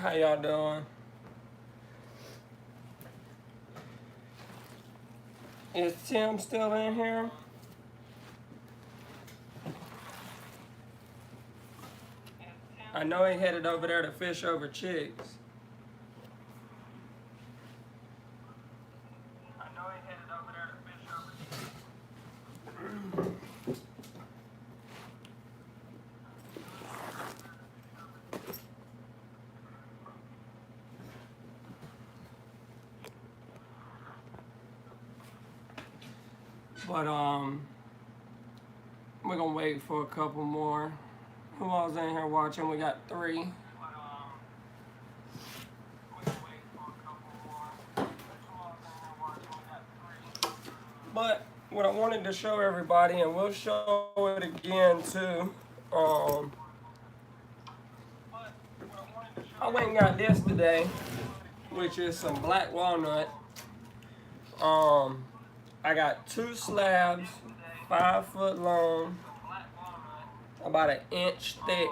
How y'all doing? Is Tim still in here? I know he headed over there to fish over chicks. But we're gonna wait for a couple more. Who all's in here watching? We got 3. But what I wanted to show everybody, and we'll show it again too. I went and got this today, which is some black walnut. I got 2 slabs, 5 foot long, about 1 inch thick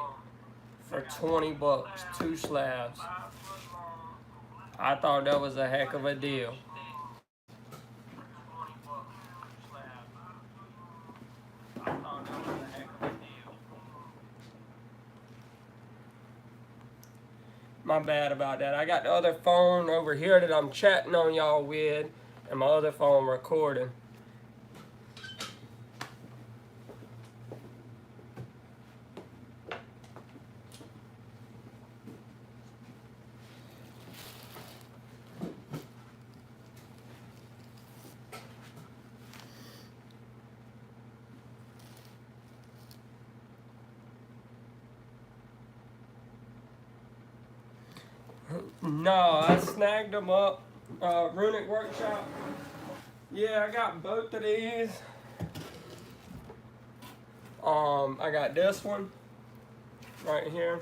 for 20 bucks, 2 slabs. I thought that was a heck of a deal. My bad about that. I got the other phone over here that I'm chatting on y'all with, and my other phone recording. No, I snagged them up. Hwc Workshop. Yeah, I got both of these. I got this one right here.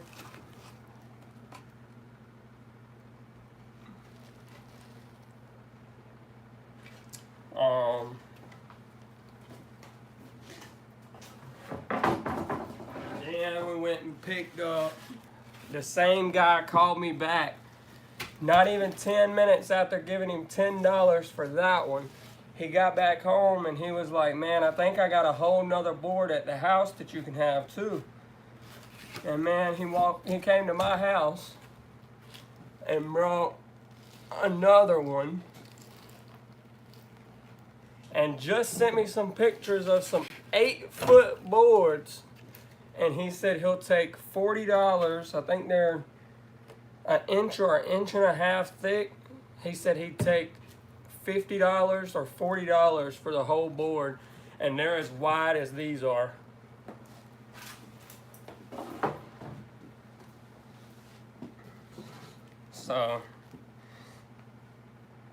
And we went and picked up. The same guy called me back. Not even 10 minutes after giving him $10 for that one, he got back home and he was like, man, I think I got a whole nother board at the house that you can have too. And man, he came to my house and brought another one and just sent me some pictures of some 8-foot boards. And he said he'll take $40. I think they're 1 inch or 1.5 inches thick. He said he'd take $50 or $40 for the whole board, and they're as wide as these are. So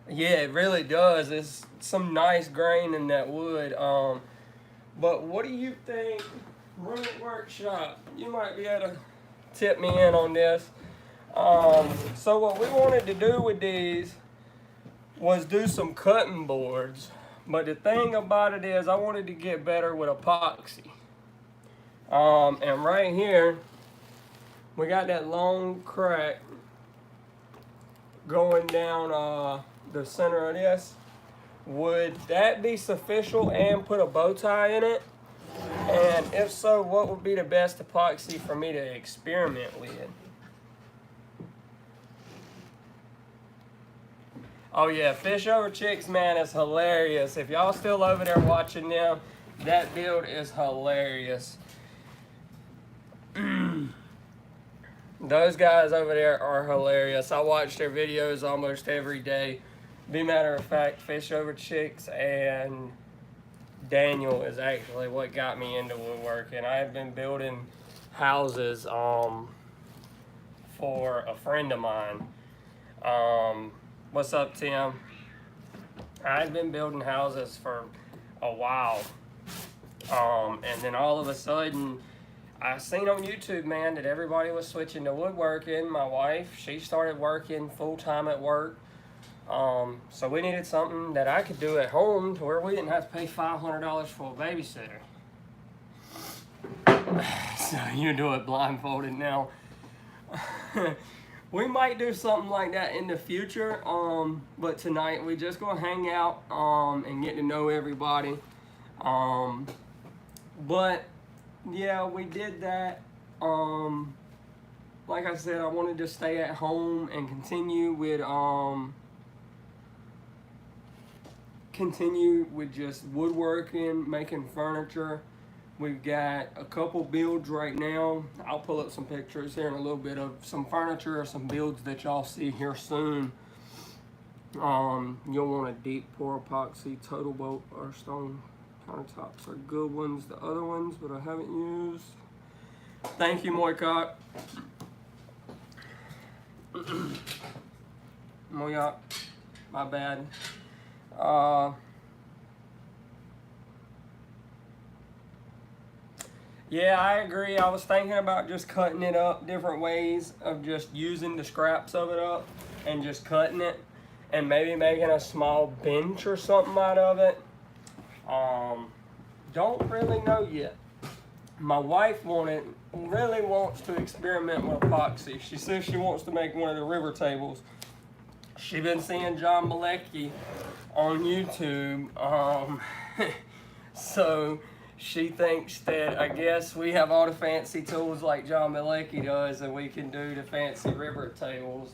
yeah, it really does. It's some nice grain in that wood. But what do you think, Hwc Workshop? You might be able to tip me in on this. So what we wanted to do with these was do some cutting boards. But the thing about it is I wanted to get better with epoxy. And right here, we got that long crack going down the center of this. Would that be sufficient and put a bow tie in it? And if so, what would be the best epoxy for me to experiment with? Oh yeah, Fish Over Chicks, man, is hilarious. If y'all still over there watching them, that build is hilarious. Those guys over there are hilarious. I watch their videos almost every day. Be matter of fact, Fish Over Chicks and Daniel is actually what got me into woodworking. I have been building houses for a friend of mine. What's up, Tim? I've been building houses for a while. And then all of a sudden, I seen on YouTube, man, that everybody was switching to woodworking. My wife, she started working full-time at work. So we needed something that I could do at home to where we didn't have to pay $500 for a babysitter. So you do it blindfolded now. we might do something like that in the future. But tonight we just gonna hang out and get to know everybody. But yeah, we did that. Like I said, I wanted to stay at home and continue with just woodworking, making furniture. We've got a couple builds right now. I'll pull up some pictures here in a little bit of some furniture or some builds that y'all see here soon. You'll want a deep pour epoxy total bolt or stone countertops are good ones. The other ones, but I haven't used. Thank you, Moycock. Moycock, my bad. Yeah, I agree. I was thinking about just cutting it up different ways of just using the scraps of it up and just cutting it and maybe making a small bench or something out of it. Don't really know yet. My wife really wants to experiment with epoxy. She says she wants to make one of the river tables. She's been seeing John Malecki on YouTube. So she thinks that, I guess, we have all the fancy tools like John Malecki does and we can do the fancy river tables.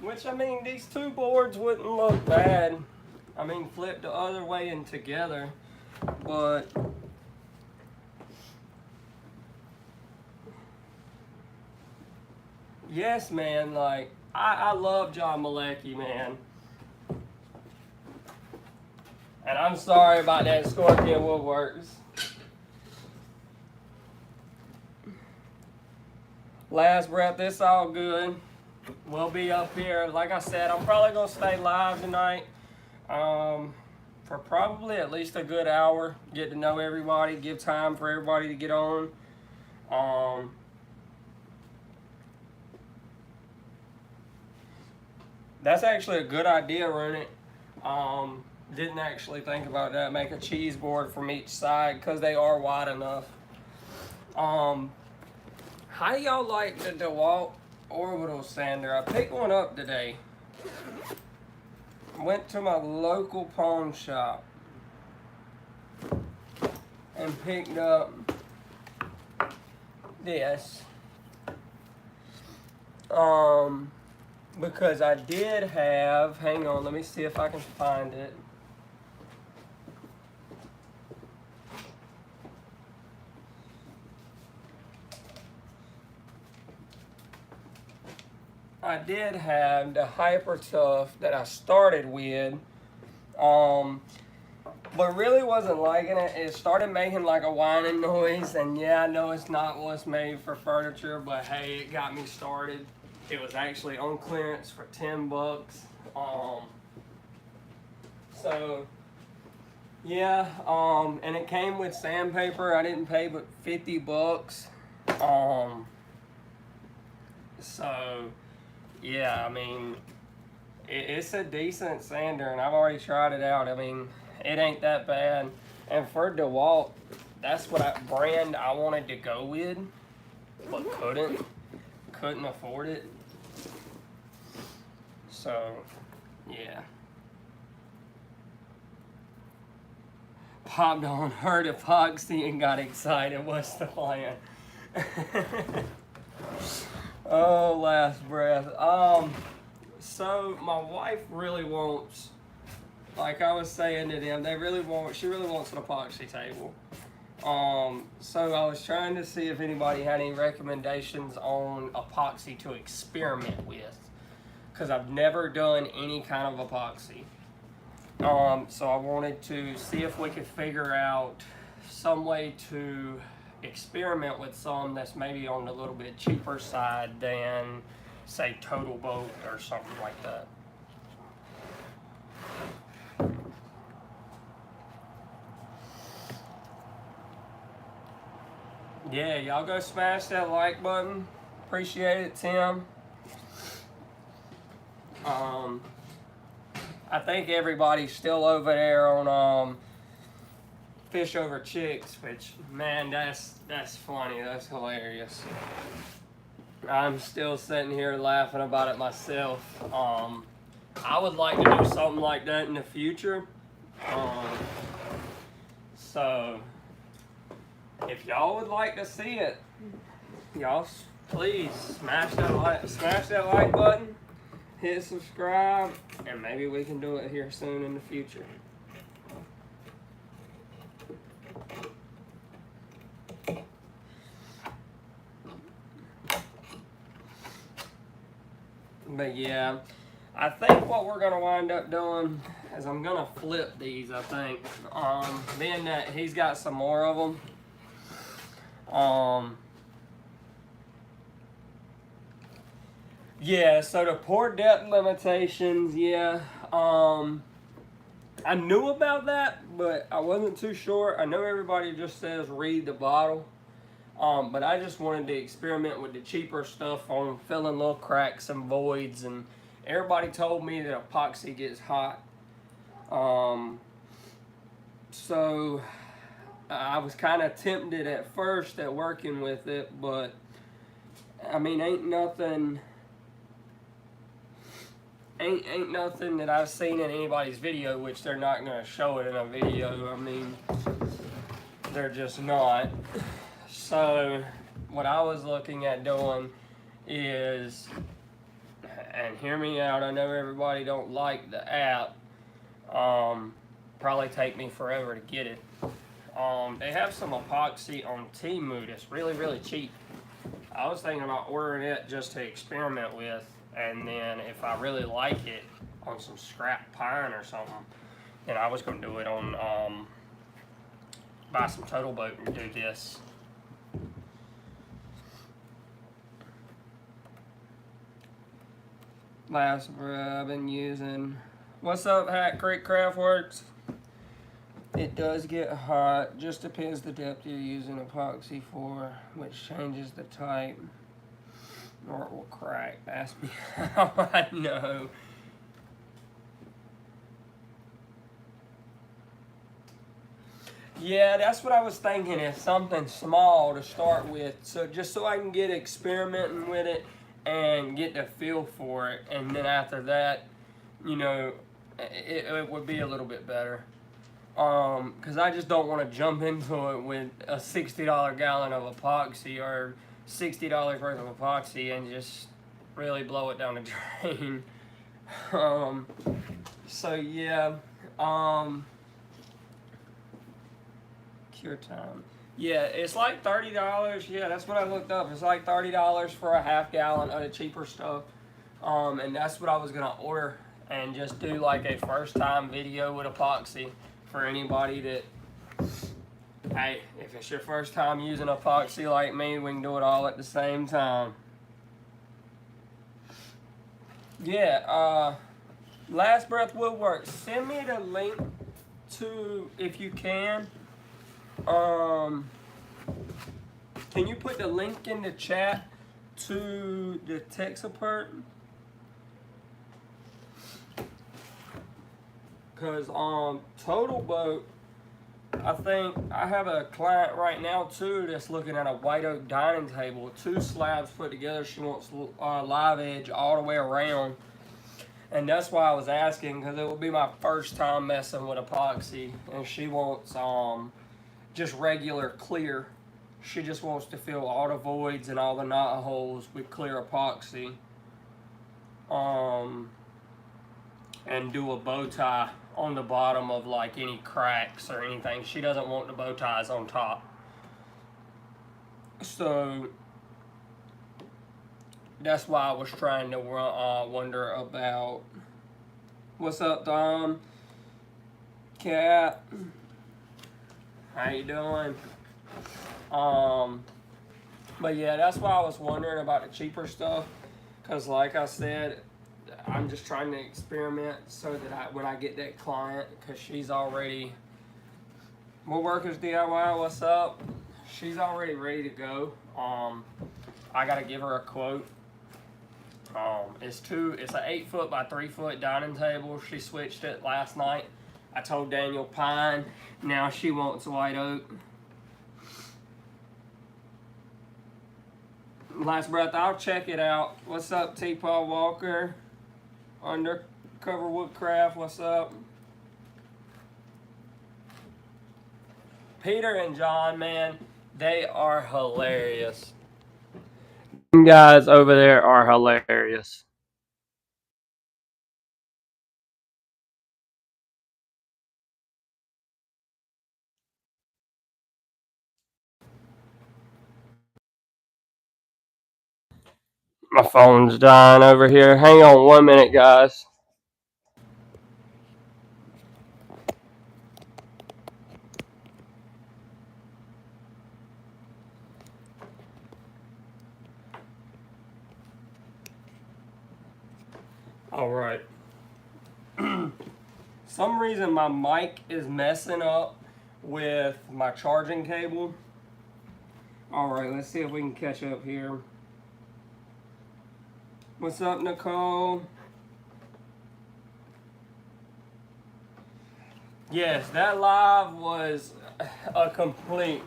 Which, I mean, these two boards wouldn't look bad. I mean, flip the other way and together. But yes, man, like, I love John Malecki, man. And I'm sorry about that, Scorpion Woodworks. Last breath, this all good. We'll be up here. Like I said, I'm probably going to stay live tonight for probably at least a good hour. Get to know everybody, give time for everybody to get on. That's actually a good idea, Rooney. Didn't actually think about that. Make a cheese board from each side because they are wide enough. How do y'all like the DeWalt orbital sander? I picked one up today. Went to my local pawn shop and picked up this. Because I did have, hang on, let me see if I can find it. I did have the Hyper Tough that I started with, but really wasn't liking it. It started making like a whining noise, and yeah, I know it's not what's made for furniture, but hey, it got me started. It was actually on clearance for 10 bucks. So yeah, and it came with sandpaper. I didn't pay but 50 bucks. So yeah, I mean, it's a decent sander, and I've already tried it out. I mean, it ain't that bad. And for DeWalt, that's what brand I wanted to go with, but couldn't afford it. So, yeah. Popped on, heard epoxy, and got excited. What's the plan? Oh, last breath. So my wife really wants, like I was saying to them, she really wants an epoxy table. So I was trying to see if anybody had any recommendations on epoxy to experiment with, because I've never done any kind of epoxy. So I wanted to see if we could figure out some way to experiment with some that's maybe on the little bit cheaper side than, say, Total Boat or something like that. Yeah, y'all go smash that like button. Appreciate it, Tim. I think everybody's still over there on Fish Over Chicks, which, man, that's funny. That's hilarious. I'm still sitting here laughing about it myself. I would like to do something like that in the future. Um, so if y'all would like to see it, y'all please smash that like button, hit subscribe, and maybe we can do it here soon in the future. But yeah, I think what we're gonna wind up doing is I'm gonna flip these, I think. Being that he's got some more of them. Yeah, so the pour depth limitations, yeah. I knew about that, but I wasn't too sure. I know everybody just says read the bottle. But I just wanted to experiment with the cheaper stuff on filling little cracks and voids, and everybody told me that epoxy gets hot. So I was kind of tempted at first at working with it, but I mean, ain't nothing that I've seen in anybody's video, which they're not gonna show it in a video. I mean, they're just not. So what I was looking at doing is, and hear me out, I know everybody don't like the app, probably take me forever to get it. They have some epoxy on Temu that's really, really cheap. I was thinking about ordering it just to experiment with, and then if I really like it on some scrap pine or something, then I was going to do it on, buy some Total Boat and do this. Last I've been using. What's up, Hat Creek Craftworks? It does get hot. Just depends the depth you're using epoxy for, which changes the type. Or it will crack. Ask me how I know. Yeah, that's what I was thinking. If something small to start with, so just so I can get experimenting with it and get the feel for it, and then after that, you know, it would be a little bit better. Because I just don't want to jump into it with a $60 gallon of epoxy or $60 worth of epoxy and just really blow it down the drain. So yeah, cure time. Yeah, it's like $30. Yeah, that's what I looked up. It's like $30 for a half gallon of the cheaper stuff. And that's what I was gonna order and just do like a first time video with epoxy for anybody that, hey, if it's your first time using epoxy like me, we can do it all at the same time. Yeah, Last Breath Woodworks, send me the link to, if you can. Can you put the link in the chat to the tech support? Because Total Boat, I think I have a client right now too that's looking at a white oak dining table, 2 slabs put together. She wants live edge all the way around, and that's why I was asking, because it will be my first time messing with epoxy, and she wants just regular clear. She just wants to fill all the voids and all the knot holes with clear epoxy, and do a bow tie on the bottom of like any cracks or anything. She doesn't want the bow ties on top. So that's why I was trying to wonder about. What's up, Dom? Cat, how you doing? But yeah, that's why I was wondering about the cheaper stuff, because like I said, I'm just trying to experiment so that when I get that client, because she's already, Woodworkers DIY, what's up? She's already ready to go. I gotta give her a quote. It's an 8-foot by 3-foot dining table. She switched it last night. I told Daniel pine. Now she wants white oak. Last breath. I'll check it out. What's up, T. Paul Walker? Undercover Woodcraft. What's up? Peter and John, man, they are hilarious. You guys over there are hilarious. My phone's dying over here. Hang on 1 minute, guys. All right. Some reason my mic is messing up with my charging cable. All right, let's see if we can catch up here. What's up, Nicole? Yes, that live was a complete,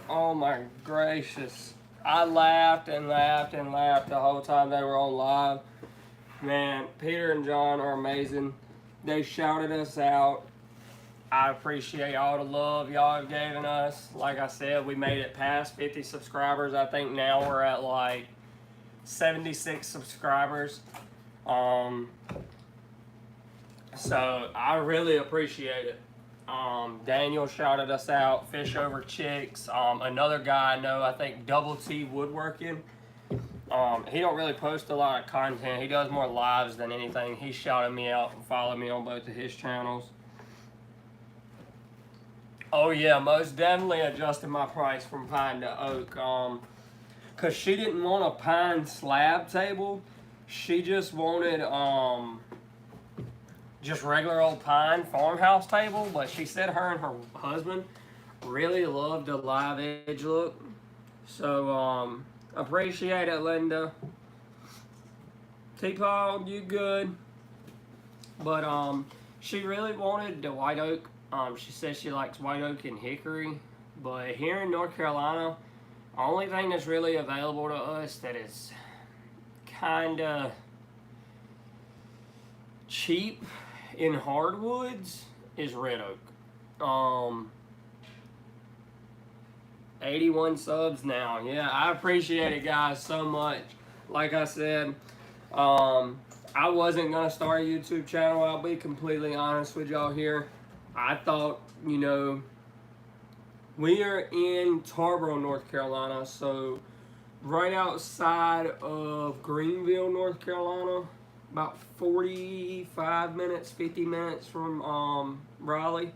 oh my gracious. I laughed and laughed and laughed the whole time they were on live. Man, Peter and John are amazing. They shouted us out. I appreciate all the love y'all have given us. Like I said, we made it past 50 subscribers. I think now we're at like 76 subscribers. So I really appreciate it. Daniel shouted us out. Fish Over Chicks. Another guy I know, I think Double T Woodworking. He don't really post a lot of content. He does more lives than anything. He shouted me out and followed me on both of his channels. Oh yeah, most definitely adjusted my price from pine to oak. Cause she didn't want a pine slab table. She just wanted just regular old pine farmhouse table. But she said her and her husband really loved the live edge look. So appreciate it, Linda. T-Paul, you good? But she really wanted the white oak. She says she likes white oak and hickory. But here in North Carolina, the only thing that's really available to us that is kinda cheap in hardwoods is red oak. 81 subs now. Yeah, I appreciate it, guys, so much. Like I said, I wasn't gonna start a YouTube channel. I'll be completely honest with y'all here. I thought, you know, we are in Tarboro, North Carolina, so right outside of Greenville, North Carolina, about 45 minutes, 50 minutes from Raleigh.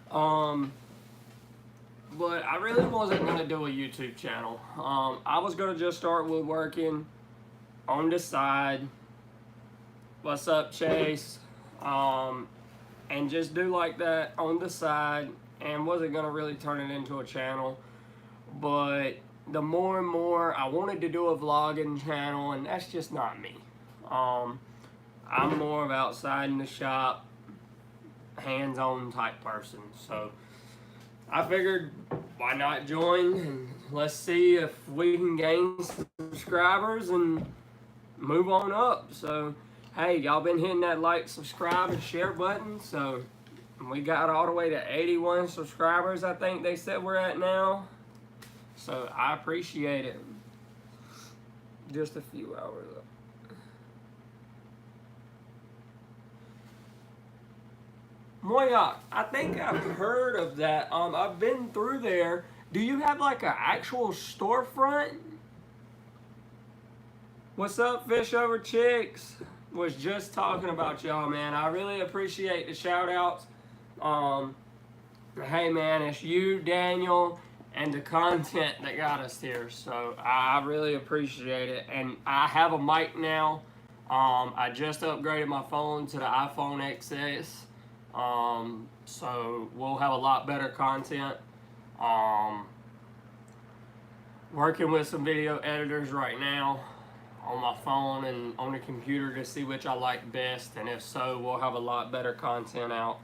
But I really wasn't going to do a YouTube channel. I was going to just start woodworking on the side. What's up, Chase? And just do like that on the side, and wasn't going to really turn it into a channel. But the more and more I wanted to do a vlogging channel, and that's just not me. I'm more of outside in the shop, hands-on type person. So I figured, why not join, and let's see if we can gain subscribers and move on up. So hey, y'all been hitting that like, subscribe, and share button. So we got all the way to 81 subscribers, I think they said we're at now. So I appreciate it. Just a few hours up. Moyoc, I think I've heard of that. I've been through there. Do you have like an actual storefront? What's up, Fish Over Chicks? Was just talking about y'all, man. I really appreciate the shout outs. Hey man, it's you, Daniel, and the content that got us here. So I really appreciate it. And I have a mic now. I just upgraded my phone to the iPhone XS. So we'll have a lot better content. Working with some video editors right now on my phone and on the computer to see which I like best, and if so, we'll have a lot better content out.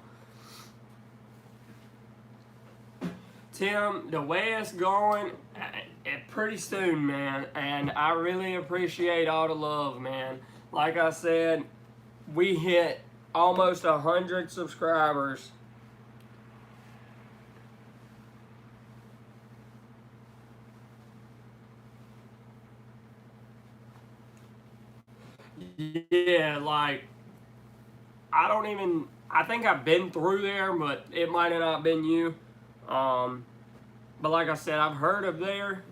Tim, the way it's going, pretty soon, man. And I really appreciate all the love, man. Like I said, we hit almost 100 subscribers. Yeah, like, I think I've been through there, but it might have not been you. But like I said, I've heard of there,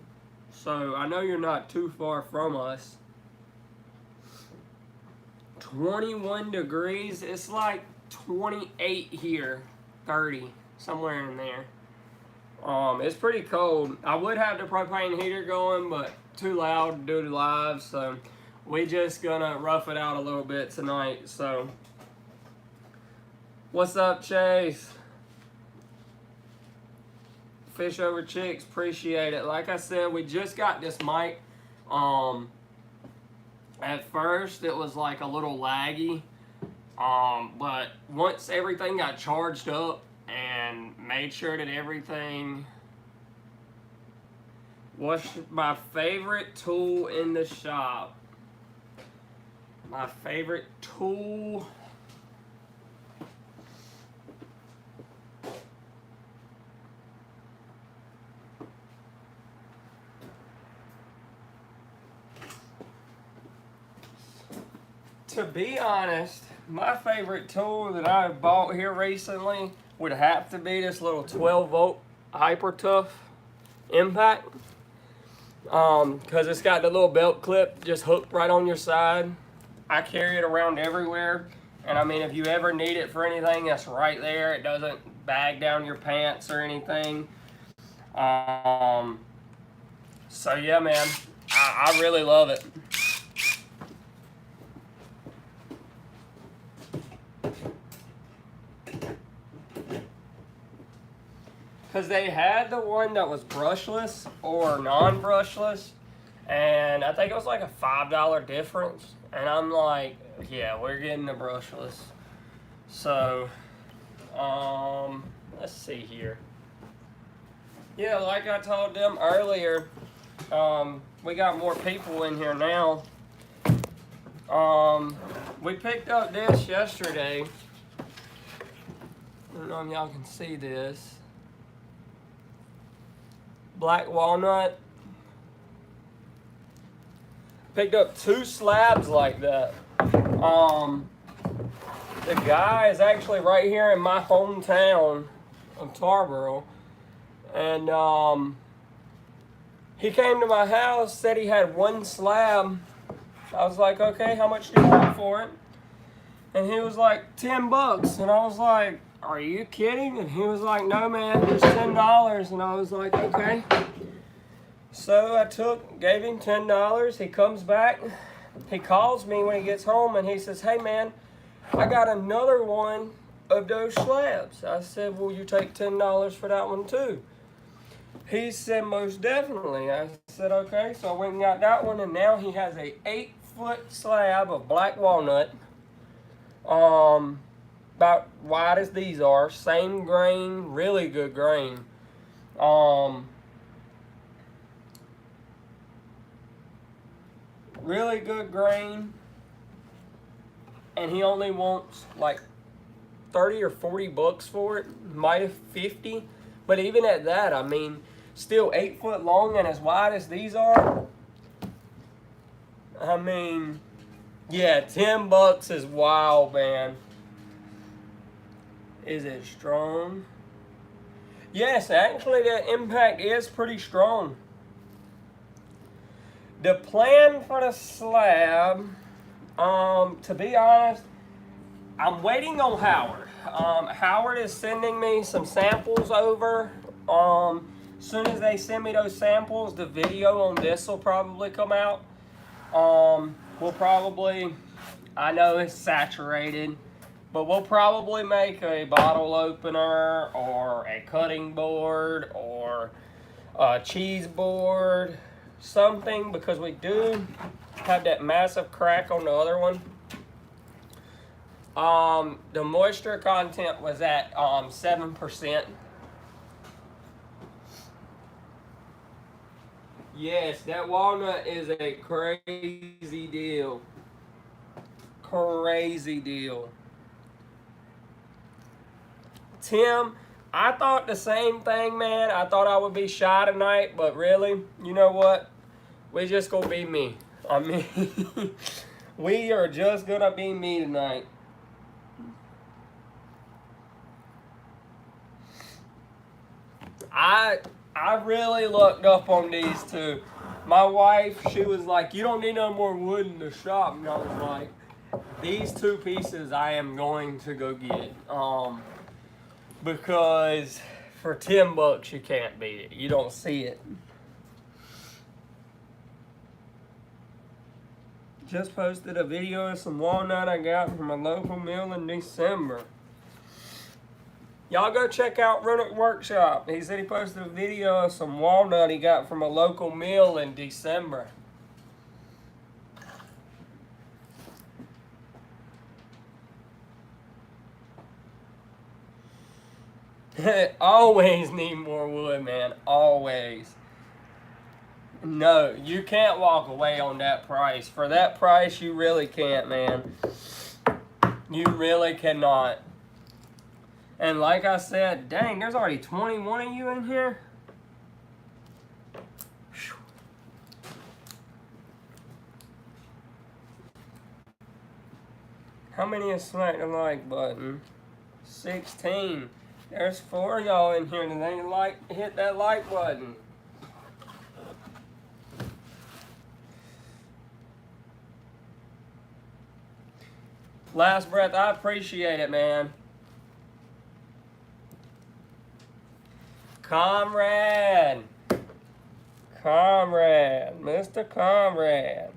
so I know you're not too far from us. 21 degrees, it's like 28 here, 30, somewhere in there. It's pretty cold. I would have the propane heater going, but too loud to do the live, so we just gonna rough it out a little bit tonight. So what's up, Chase? Fish over chicks, appreciate it. Like I said, we just got this mic. At first it was like a little laggy, but once everything got charged up and made sure that everything was my favorite tool in the shop. My favorite tool. To be honest, my favorite tool that I've bought here recently would have to be this little 12 volt Hyper Tough impact. Because it's got the little belt clip just hooked right on your side. I carry it around everywhere. And I mean, if you ever need it for anything, that's right there. It doesn't bag down your pants or anything. So yeah, man, I really love it. Because they had the one that was brushless or non-brushless, and I think it was like a $5 difference. And I'm like, yeah, we're getting the brushless. So, let's see here. Yeah, like I told them earlier, we got more people in here now. We picked up this yesterday. I don't know if y'all can see this. Black walnut. Picked up 2 slabs like that. The guy is actually right here in my hometown of Tarboro, and he came to my house, said he had 1 slab. I was like, okay, how much do you want for it? And he was like, $10. And I was like, are you kidding? And he was like, no, man, just $10. And I was like, okay. So I gave him $10. He comes back. He calls me when he gets home and he says, hey, man, I got another one of those slabs. I said, will you take $10 for that one too? He said, most definitely. I said, okay. So I went and got that one, and now he has a 8-foot slab of black walnut. About wide as these are, same grain, really good grain. Really good grain, and he only wants like 30 or 40 bucks for it, might have 50, but even at that, I mean, still 8 foot long and as wide as these are. I mean, yeah, $10 is wild, man. Is it strong? Yes, actually the impact is pretty strong. The plan for the slab, to be honest, I'm waiting on Howard. Howard is sending me some samples over. As soon as they send me those samples, the video on this will probably come out. We'll probably, I know it's saturated, but we'll probably make a bottle opener or a cutting board or a cheese board, something, because we do have that massive crack on the other one. The moisture content was at 7%. Yes, that walnut is a crazy deal. Crazy deal. Tim, I thought the same thing, man. I thought I would be shy tonight, but really, you know what? We just gonna be me. I mean, we are just gonna be me tonight. I I really looked up on these two. My wife, she was like, "You don't need no more wood in the shop," and I was like, "These two pieces, I am going to go get." Because for $10, you can't beat it. You don't see it. Just posted a video of some walnut I got from a local mill in December. Y'all go check out Hwc Workshop. He said he posted a video of some walnut he got from a local mill in December. Always need more wood, man. Always. No, you can't walk away on that price. For that price, you really can't, man. You really cannot. And like I said, dang, there's already 21 of you in here. How many have smacked the like button? 16. There's 4 of y'all in here that ain't hit that like button. Last breath, I appreciate it, man. Comrade. Comrade. Mr. Comrade.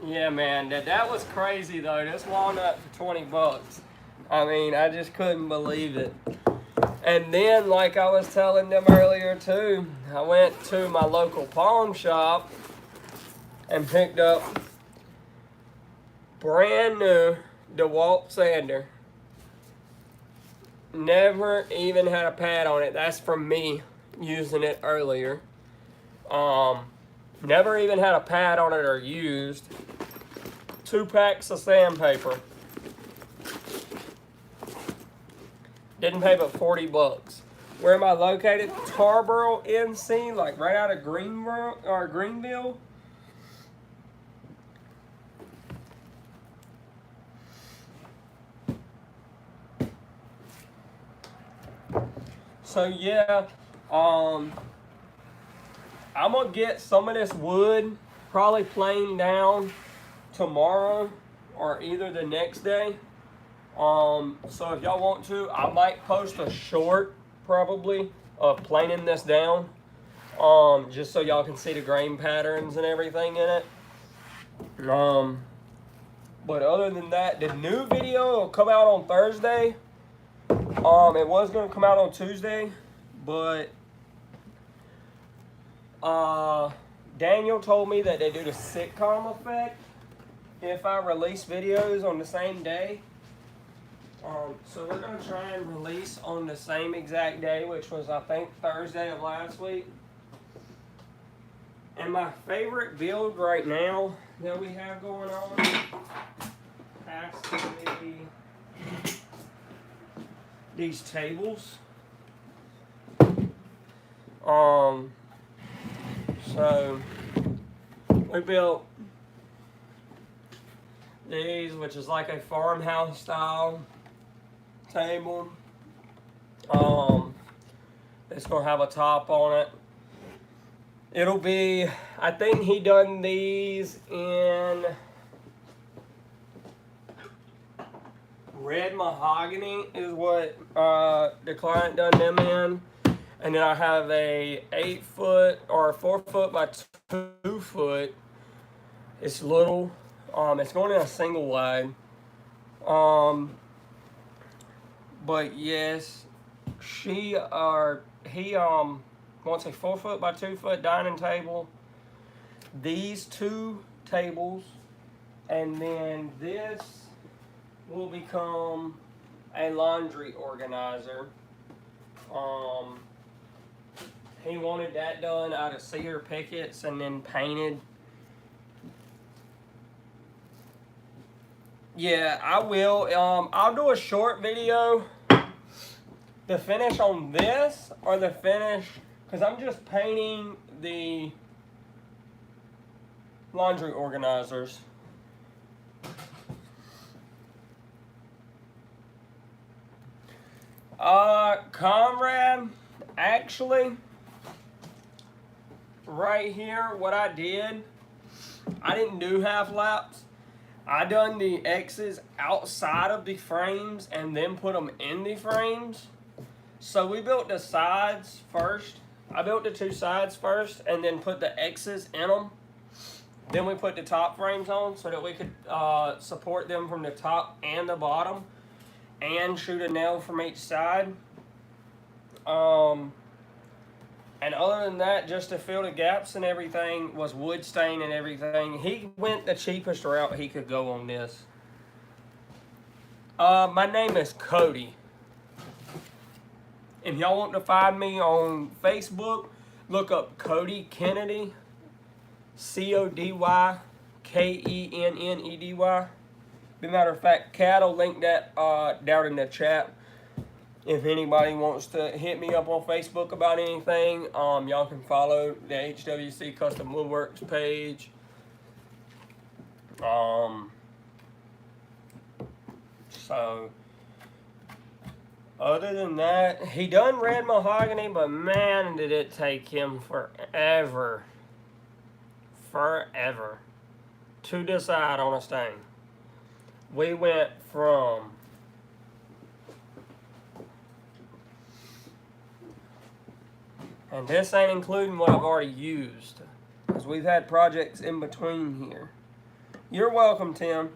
Yeah, man, that was crazy though. This walnut for $20. I mean, I just couldn't believe it. And then, like I was telling them earlier too, I went to my local pawn shop and picked up brand new DeWalt sander. Never even had a pad on it. That's from me using it earlier. Never even had a pad on it or used. 2 packs of sandpaper. Didn't pay but $40. Where am I located? Tarboro, NC, like right out of Greenville. So yeah, I'm gonna get some of this wood probably planed down tomorrow or either the next day. So if y'all want to, I might post a short probably of planing this down, just so y'all can see the grain patterns and everything in it. But other than that, the new video will come out on Thursday. It was going to come out on Tuesday, but Daniel told me that they do the sitcom effect if I release videos on the same day. So we're going to try and release on the same exact day, which was, I think, Thursday of last week. And my favorite build right now that we have going on has to be these tables. So we built these, which is like a farmhouse style table. It's gonna have a top on it. It'll be, I think he done these in red mahogany is what the client done them in. And then I have a 8-foot or 4-foot by 2-foot. It's little. It's going in a single wide. But yes, he wants a 4-foot by 2-foot dining table. These 2 tables, and then this will become a laundry organizer. He wanted that done out of cedar pickets and then painted. Yeah, I will. I'll do a short video. The finish on this or the finish, because I'm just painting the laundry organizers. Comrade, actually, right here, what I did, I didn't do half laps. I done the X's outside of the frames and then put them in the frames. So we built the sides first. I built the two sides first and then put the X's in them. Then we put the top frames on so that we could support them from the top and the bottom and shoot a nail from each side. And other than that, just to fill the gaps and everything, was wood stain and everything. He went the cheapest route he could go on this. My name is Cody. If y'all want to find me on Facebook, look up Cody Kennedy. CODYKENNEDY. As a matter of fact, Kat will link that down in the chat. If anybody wants to hit me up on Facebook about anything, y'all can follow the Hwc Custom Woodworks page. So, other than that, he done red mahogany, but man, did it take him forever to decide on a stain. We went from and this ain't including what I've already used, because we've had projects in between here. You're welcome, Tim.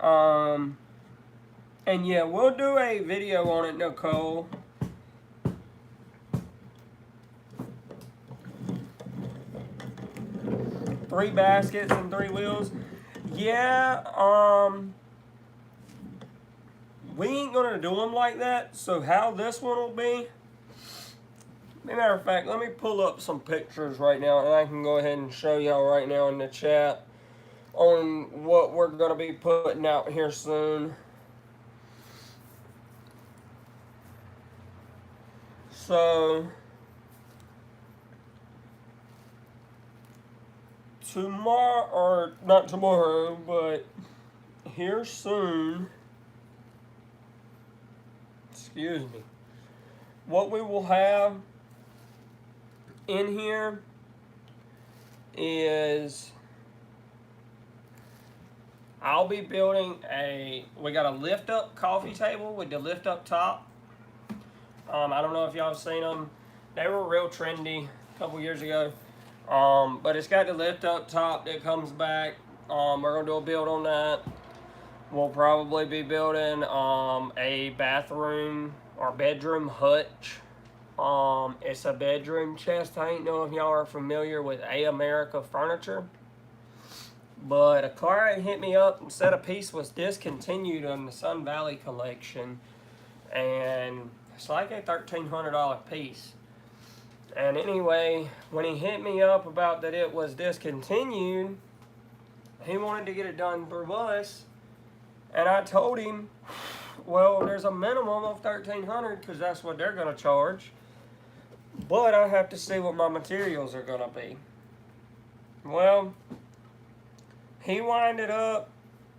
And yeah, we'll do a video on it, Nicole. Three baskets and 3 wheels. Yeah, we ain't gonna do them like that. So how this one will be, as a matter of fact, let me pull up some pictures right now and I can go ahead and show y'all right now in the chat on what we're gonna be putting out here soon. So tomorrow, or not tomorrow, but here soon, excuse me, what we will have in here is I'll be building we got a lift up coffee table with the lift up top. I don't know if y'all have seen them. They were real trendy a couple years ago. But it's got the lift up top that comes back. We're gonna do a build on that. We'll probably be building a bathroom or bedroom hutch. It's a bedroom chest. I ain't know if y'all are familiar with A America Furniture, but a client hit me up and said a piece was discontinued on the Sun Valley collection, and it's like a $1,300 piece. And anyway, when he hit me up about that it was discontinued, he wanted to get it done through us. And I told him, well, there's a minimum of $1,300 because that's what they're going to charge. But I have to see what my materials are going to be. Well, he winded up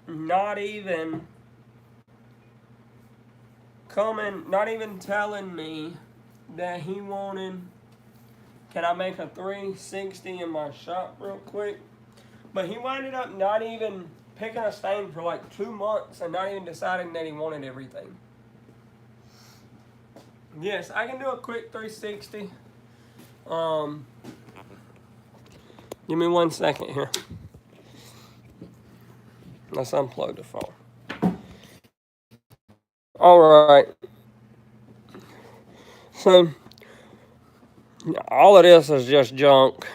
not even telling me that he wanted, can I make a 360 in my shop real quick? But he winded up not even picking a stain for like 2 months and not even deciding that he wanted everything. Yes, I can do a quick 360. Give me 1 second here. Let's unplug the phone. Alright. So, all of this is just junk.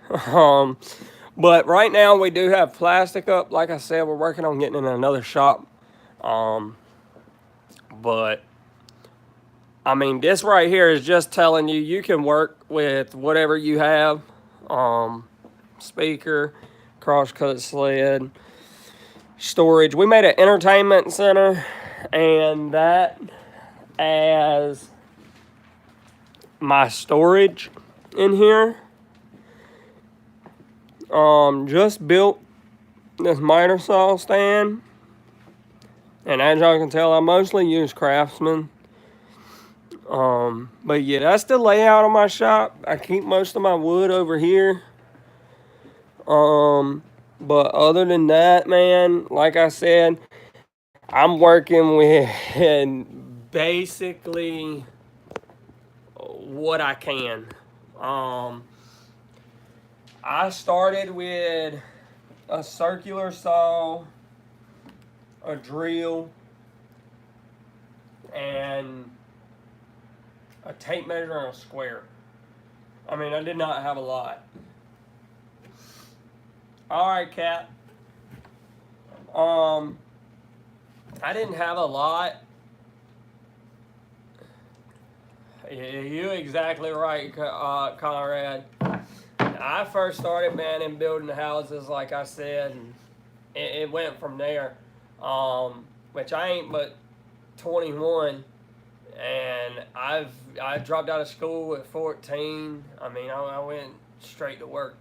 But right now we do have plastic up. Like I said, we're working on getting in another shop But I mean, this right here is just telling you you can work with whatever you have. Speaker, crosscut sled, storage. We made an entertainment center, and that as my storage in here. Just built this miter saw stand, and as y'all can tell, I mostly use Craftsman. But yeah, that's the layout of my shop. I keep most of my wood over here. But other than that, man, like I said, I'm working with basically what I can. I started with a circular saw, a drill, and a tape measure and a square. I mean, I did not have a lot. Alright, Cat. I didn't have a lot. Yeah, you're exactly right, Conrad. I first started, man, in building houses, like I said, and it went from there. Which I ain't but 21, and I dropped out of school at 14. I mean, I went straight to work.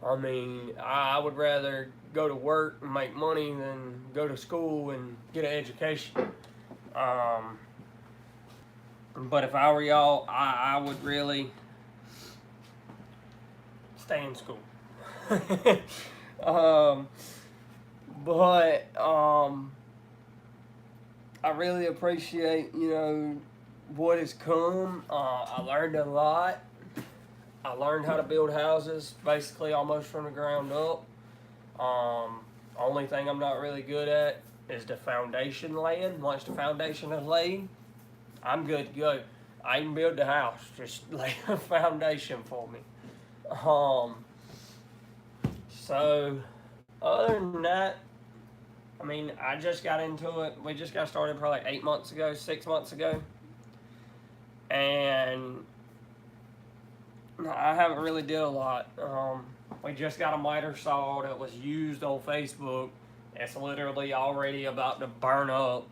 I mean, I would rather go to work and make money than go to school and get an education. But if I were y'all, I would really stay in school. But I really appreciate, what has come. I learned a lot. I learned how to build houses basically almost from the ground up. Only thing I'm not really good at is the foundation laying. Once the foundation is laid, I'm good to go. I can build the house. Just lay a foundation for me. So other than that, I mean, I just got into it. We just got started probably like 8 months ago, 6 months ago. And I haven't really did a lot. We just got a miter saw that was used on Facebook. It's literally already about to burn up.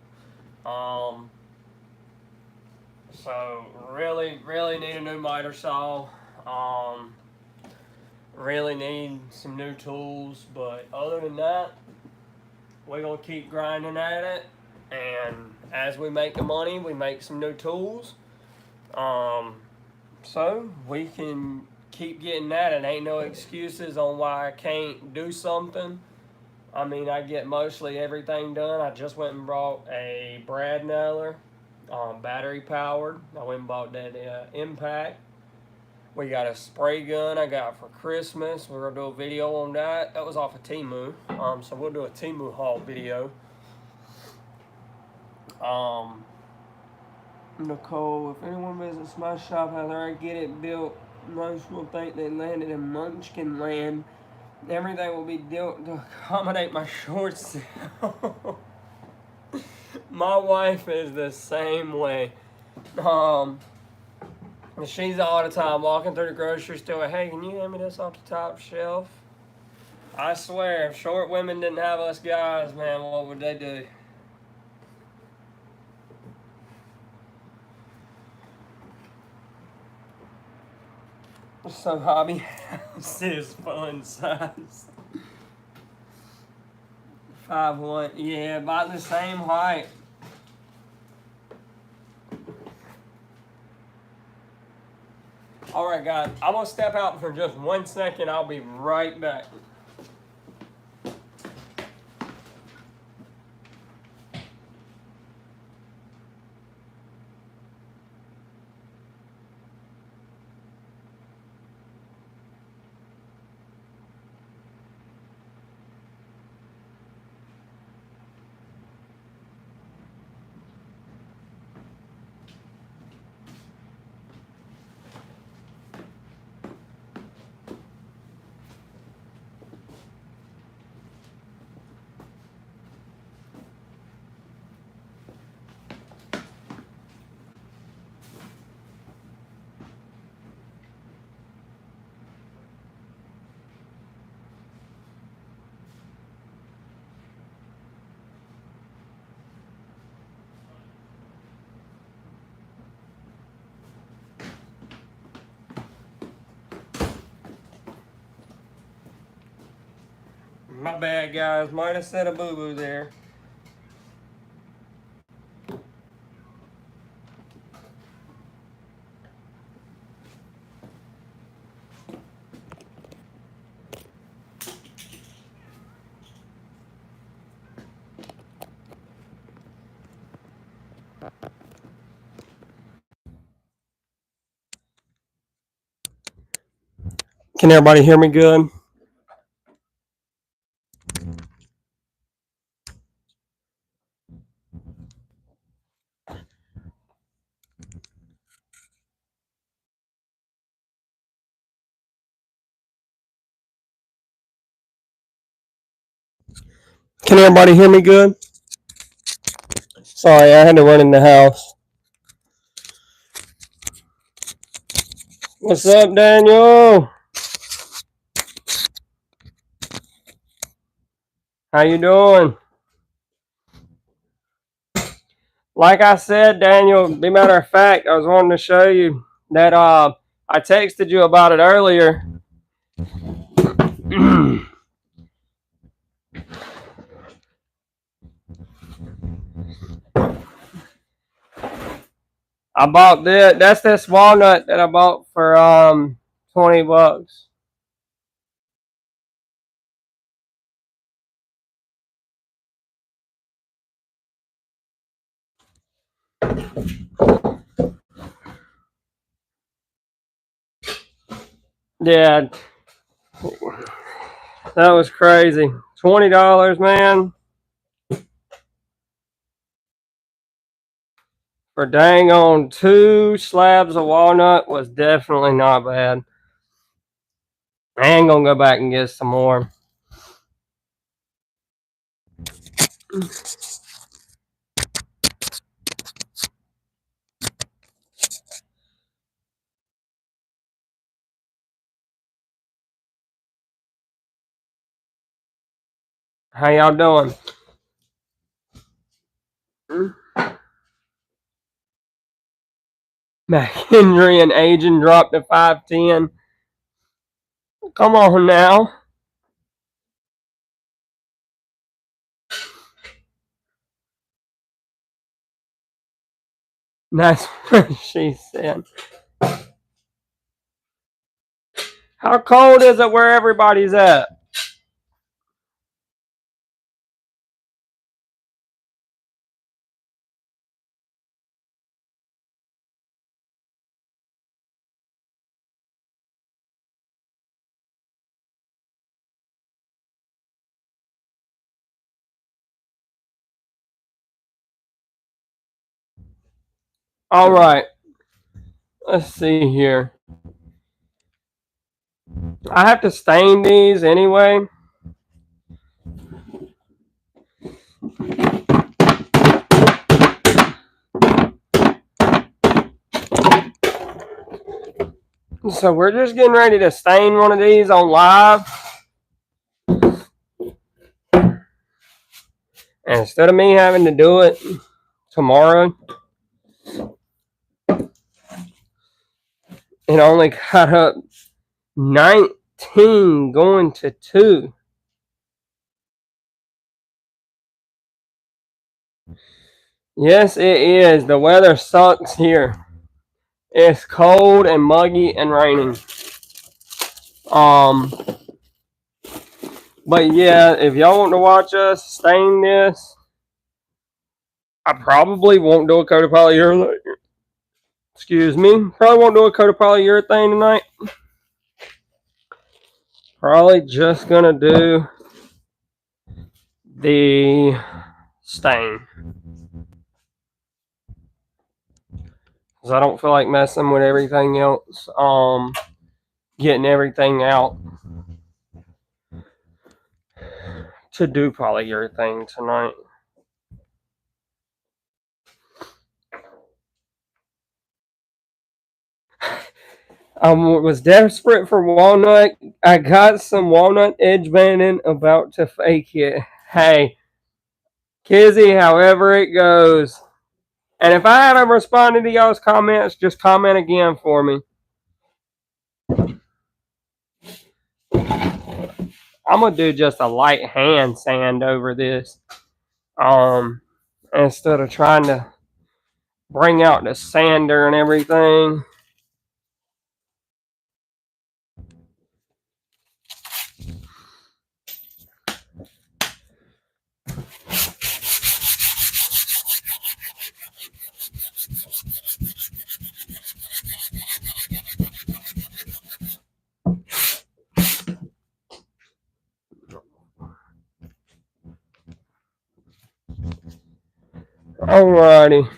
So really need a new miter saw. Really need some new tools. But other than that, we're going to keep grinding at it. And as we make the money, we make some new tools. So we can keep getting that, and ain't no excuses on why I can't do something. I mean, I get mostly everything done. I just went and brought a brad nailer, battery powered. I went and bought that Impact. We got a spray gun I got for Christmas. We're gonna do a video on that. That was off of Temu. So we'll do a Temu haul video. Nicole, if anyone visits my shop after I get it built, most will think they landed in Munchkin land. Everything will be built to accommodate my short sale. My wife is the same way. She's all the time walking through the grocery store. Hey, can you hand me this off the top shelf? I swear, if short women didn't have us guys, man, what would they do? So hobby house is fun size. 5'1", yeah, about the same height. Alright guys, I'm gonna step out for just 1 second. I'll be right back. My bad, guys. Might have said a boo-boo there. Can everybody hear me good? Can everybody hear me good? Sorry, I had to run in the house. What's up, Daniel? How you doing? Like I said, Daniel, be matter of fact, I was wanting to show you that I texted you about it earlier. I bought that. That's this walnut that I bought for $20. Yeah, that was crazy. $20, man, for dang on 2 slabs of walnut was definitely not bad. I ain't gonna go back and get some more. How y'all doing? McHenry and Agent dropped to 510. Come on now. That's what she said. How cold is it where everybody's at? All right. Let's see here. I have to stain these anyway. So we're just getting ready to stain one of these on live. And instead of me having to do it tomorrow, it only got up 19 going to 2. Yes, it is. The weather sucks here. It's cold and muggy and raining. But yeah, if y'all want to watch us stain this, I probably won't do a coat of polyurethane. Excuse me. Probably won't do a coat of polyurethane tonight. Probably just gonna do the stain. Because I don't feel like messing with everything else. Getting everything out to do polyurethane tonight. I was desperate for walnut. I got some walnut edge banding, about to fake it. Hey, Kizzy, however it goes. And if I haven't responded to y'all's comments, just comment again for me. I'm gonna do just a light hand sand over this, instead of trying to bring out the sander and everything. Alrighty.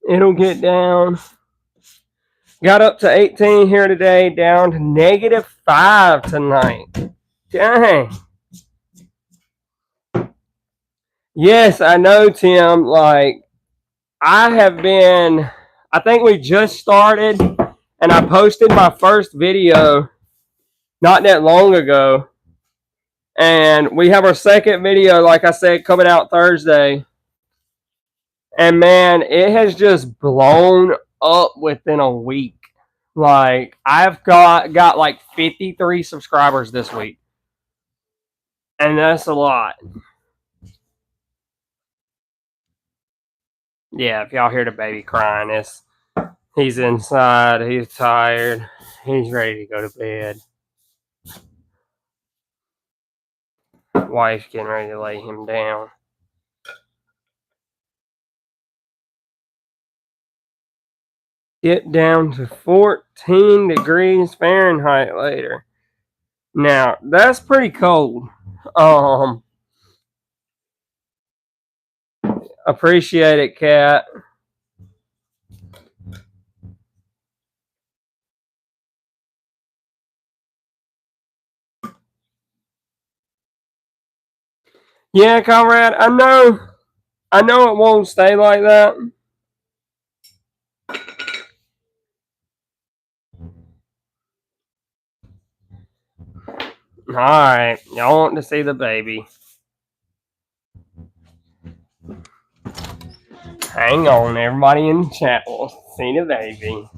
It'll get down. Got up to 18 here today, down to -5 tonight. Dang. Yes, I know, Tim. Like, I think we just started, and I posted my first video not that long ago. And we have our second video, like I said, coming out Thursday. And man, it has just blown up within a week. Like, I've got like 53 subscribers this week. And that's a lot. Yeah, if y'all hear the baby crying, he's inside, he's tired, he's ready to go to bed. Wife's getting ready to lay him down. Get down to 14 degrees Fahrenheit later. Now, that's pretty cold. Appreciate it, Kat. Yeah, Conrad, I know it won't stay like that. Alright, y'all want to see the baby. Hang on, everybody in the chat will see the baby.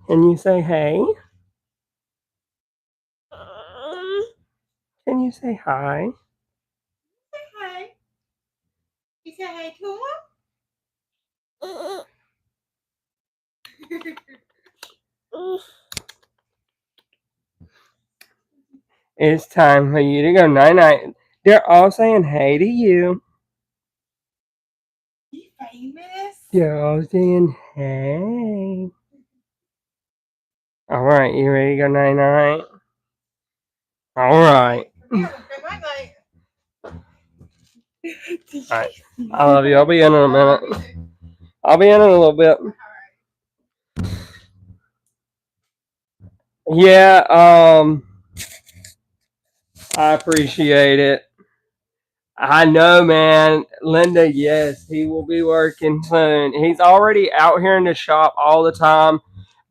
Can you say hey? Can you say hi? Say hi. You say hi to him? It's time for you to go night-night. They're all saying hey to you. You famous? They're all saying hey. Alright, you ready to go night-night? Alright. Alright. I love you. I'll be in a minute. I'll be in a little bit. Yeah, I appreciate it. I know, man. Linda, yes, he will be working soon. He's already out here in the shop all the time,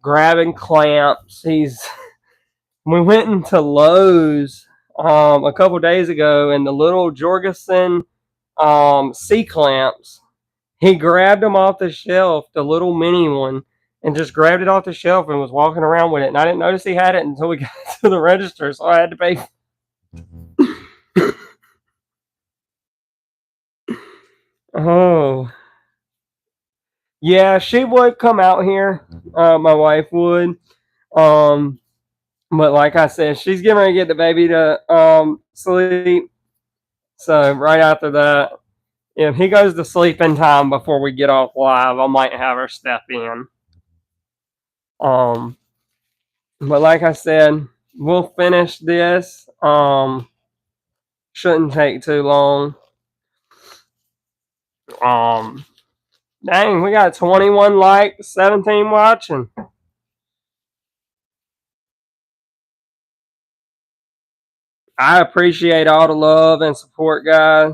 grabbing clamps. We went into Lowe's a couple days ago, and the little Jorgensen C clamps. He grabbed them off the shelf, the little mini one, and just grabbed it off the shelf and was walking around with it. And I didn't notice he had it until we got to the register, so I had to pay. Oh. Yeah, she would come out here. My wife would. But like I said, she's getting ready to get the baby to sleep. So right after that, if he goes to sleep in time before we get off live, I might have her step in. But like I said, we'll finish this. Shouldn't take too long. Dang, we got 21 likes, 17 watching. I appreciate all the love and support, guys.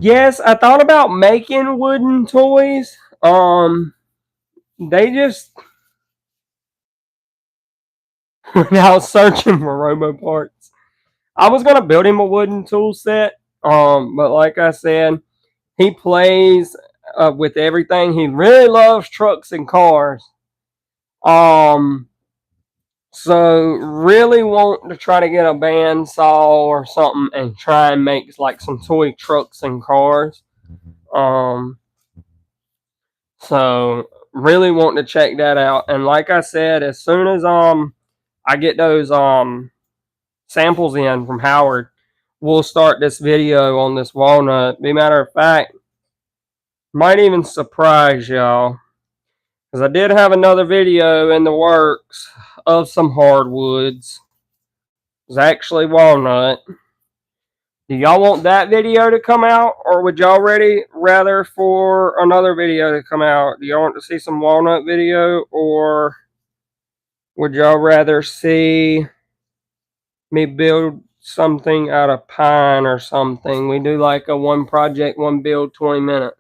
Yes, I thought about making wooden toys. They just without searching for robo parts. I was gonna build him a wooden tool set. But like I said, he plays with everything. He really loves trucks and cars. Um, so really want to try to get a bandsaw or something and try and make like some toy trucks and cars. Um, so really want to check that out. And like I said, as soon as I get those samples in from Howard, we'll start this video on this walnut. Be matter of fact, might even surprise y'all because I did have another video in the works of some hardwoods. It's actually walnut. Do y'all want that video to come out, or would y'all rather for another video to come out? Do y'all want to see some walnut video, or would y'all rather see me build something out of pine or something? We do like a one project, one build, 20 minutes.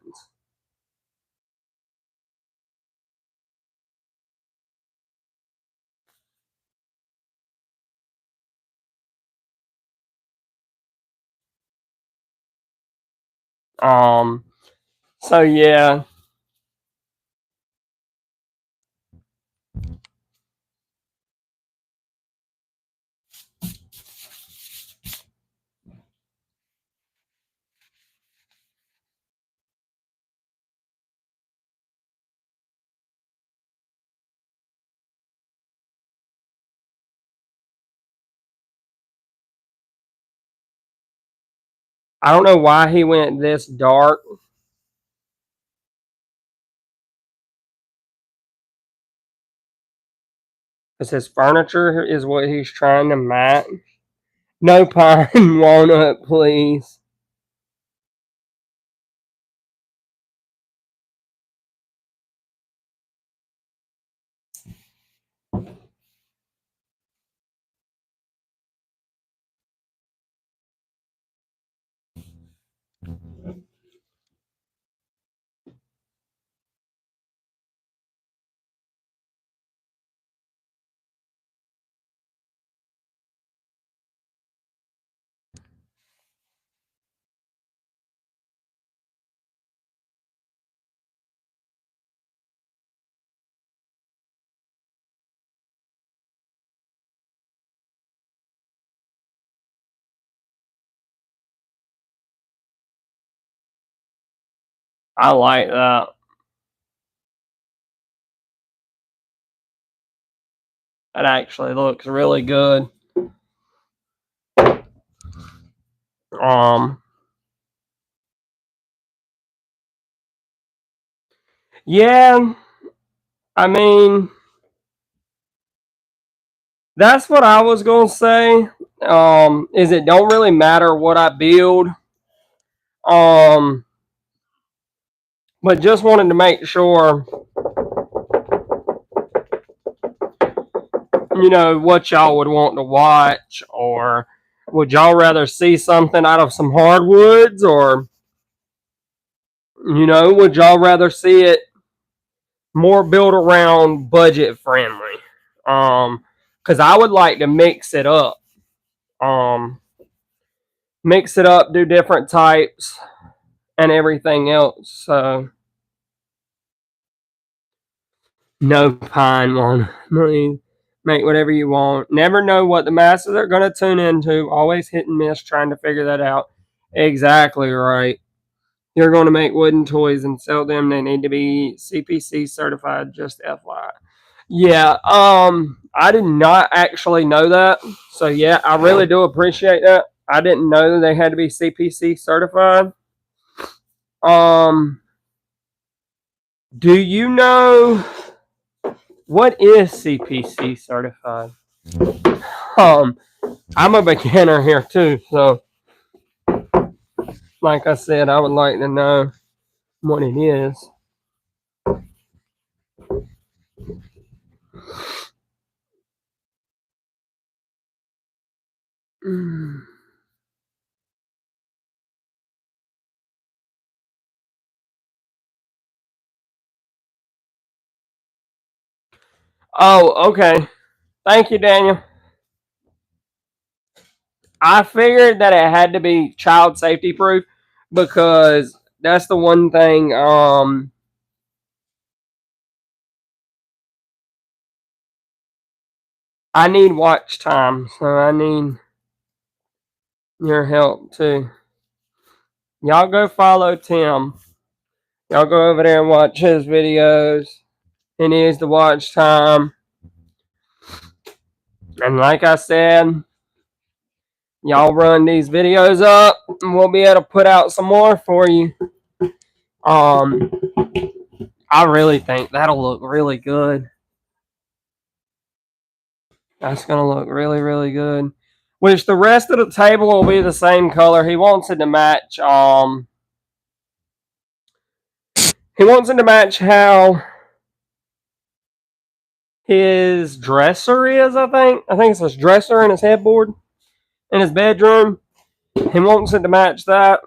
Um, so yeah, I don't know why he went this dark. Because his furniture is what he's trying to match. No pine walnut, please. I like that. That actually looks really good. Um, yeah, I mean, that's what I was gonna say. Is it don't really matter what I build. Um, but just wanted to make sure, what y'all would want to watch, or would y'all rather see something out of some hardwoods, or would y'all rather see it more built around budget friendly? Because I would like to mix it up. Um, Mix it up, do different types and everything else. So no pine one. Make whatever you want. Never know what the masses are going to tune into. Always hit and miss trying to figure that out. Exactly right. You're going to make wooden toys and sell them. They need to be CPC certified. Just FYI. Yeah. I did not actually know that. So yeah, I really do appreciate that. I didn't know that they had to be CPC certified. Um, do you know what is CPC certified? Um, I'm a beginner here too, so like I said, I would like to know what it is. Oh, okay. Thank you, Daniel. I figured that it had to be child safety proof because that's the one thing. I need watch time, so I need your help too. Y'all go follow Tim. Y'all go over there and watch his videos. He needs the watch time. And like I said, y'all run these videos up and we'll be able to put out some more for you. Um, I really think that'll look really good. That's gonna look really, really good. Which the rest of the table will be the same color. He wants it to match. He wants it to match how his dresser is. I think it's his dresser and his headboard in his bedroom. He wants it to match that,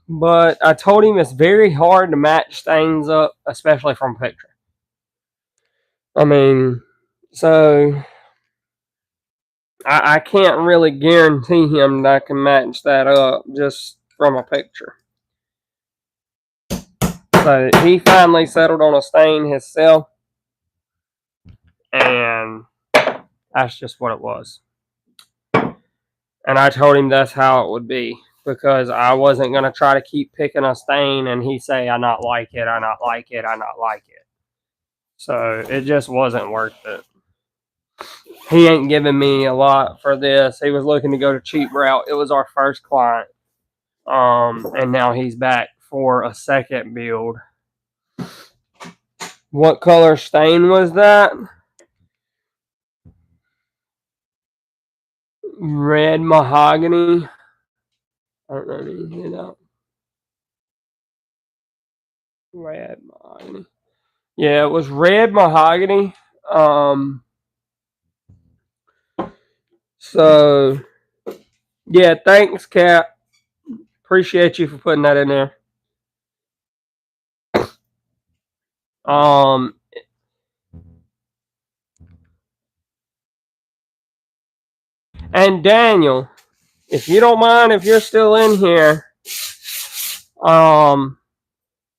but I told him it's very hard to match things up, especially from a picture. I mean, so I can't really guarantee him that I can match that up just from a picture. So he finally settled on a stain himself, and that's just what it was. And I told him that's how it would be because I wasn't going to try to keep picking a stain and he say, I not like it, I not like it, I not like it. So it just wasn't worth it. He ain't giving me a lot for this. He was looking to go the cheap route. It was our first client. And now he's back for a second build. What color stain was that? Red mahogany. I don't know anything about red mahogany. Yeah, it was red mahogany. So yeah, thanks, Kat. Appreciate you for putting that in there. Um, and Daniel, if you don't mind, if you're still in here,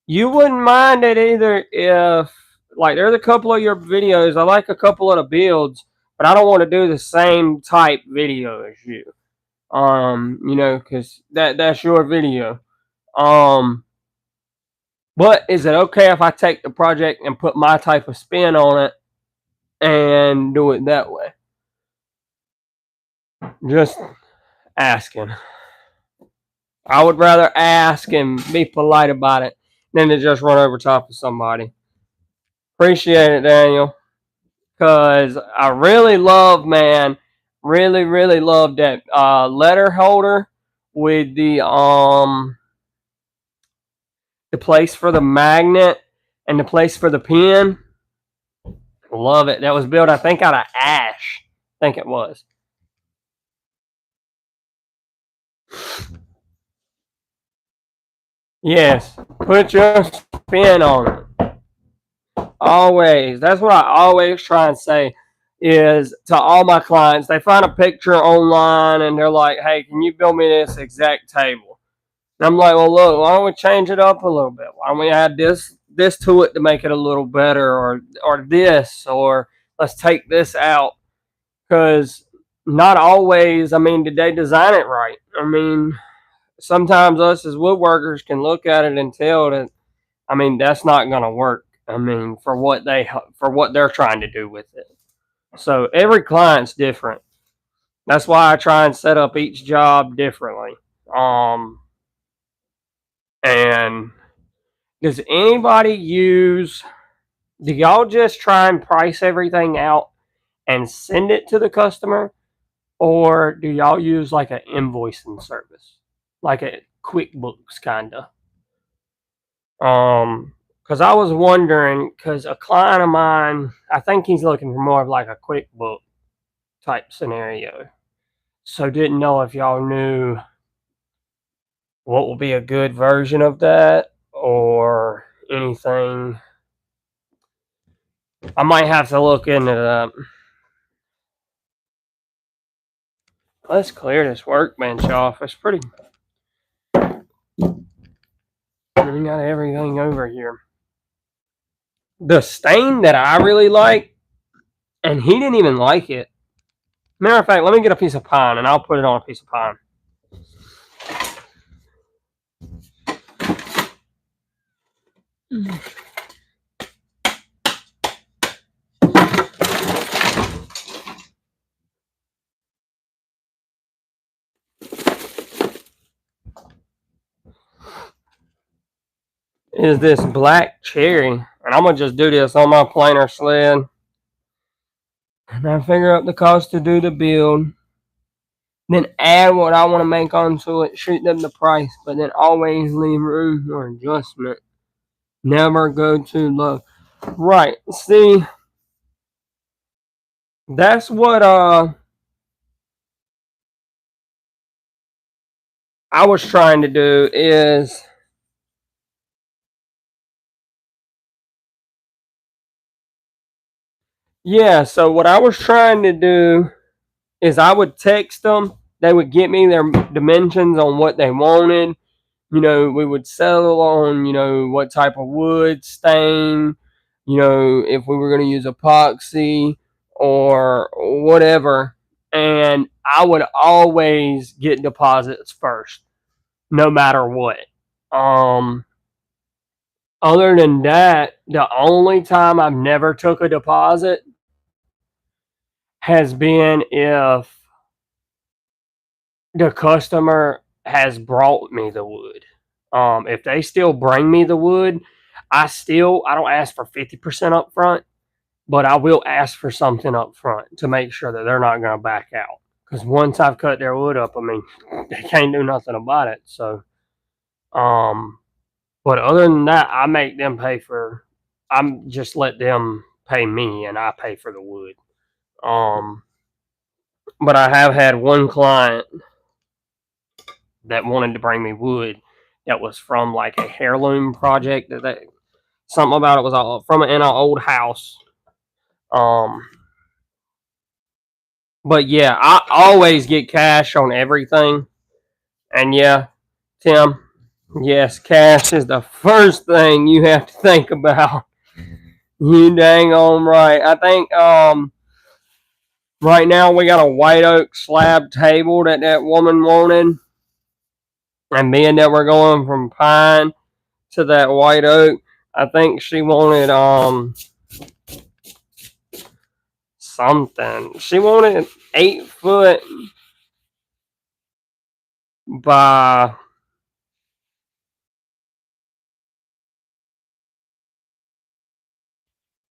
you wouldn't mind it either if, like, there's a couple of your videos. I like a couple of the builds, but I don't want to do the same type video as you. Because that's your video. But is it okay if I take the project and put my type of spin on it and do it that way? Just asking. I would rather ask and be polite about it than to just run over top of somebody. Appreciate it, Daniel. Because I really love, man, really, really love that letter holder with the place for the magnet and the place for the pen. Love it. That was built, I think, out of ash. I think it was. Yes. Put your spin on it. Always. That's what I always try and say is to all my clients. They find a picture online and they're like, hey, can you build me this exact table? And I'm like, well, look, why don't we change it up a little bit? Why don't we add this to it to make it a little better, or this, or let's take this out? Because not always, I mean, did they design it right? I mean, sometimes us as woodworkers can look at it and tell that, I mean, that's not going to work. I mean, for what they're trying to do with it. So every client's different. That's why I try and set up each job differently. And does anybody do y'all just try and price everything out and send it to the customer? Or do y'all use like an invoicing service? Like a QuickBooks kind of? Because I was wondering, because a client of mine, I think he's looking for more of like a QuickBook type scenario. So didn't know if y'all knew what will be a good version of that or anything. I might have to look into that. Let's clear this workbench off. It's pretty. We got everything over here. The stain that I really like, and he didn't even like it. Matter of fact, let me get a piece of pine and I'll put it on a piece of pine. Is this black cherry, and I'm gonna just do this on my planer sled, and I figure out the cost to do the build, then add what I want to make onto it, shoot them the price, but then always leave room for adjustment. Never go too low. Right, see, that's what I was trying to do is yeah, so what I was trying to do is I would text them, they would get me their dimensions on what they wanted. We would settle on, what type of wood, stain, if we were going to use epoxy or whatever. And I would always get deposits first, no matter what. Um, Other than that, the only time I've never took a deposit has been if the customer has brought me the wood. If they still bring me the wood, I don't ask for 50% up front, but I will ask for something up front to make sure that they're not going to back out. Because once I've cut their wood up, I mean, they can't do nothing about it. So, but other than that, I'm just let them pay me and I pay for the wood. But I have had one client that wanted to bring me wood that was from like a heirloom project something about it was from in an old house. But yeah, I always get cash on everything. And yeah, Tim, yes, cash is the first thing you have to think about. You dang on right. I think right now we got a white oak slab table that woman wanted. And being that we're going from pine to that white oak, I think she wanted something. She wanted 8 foot by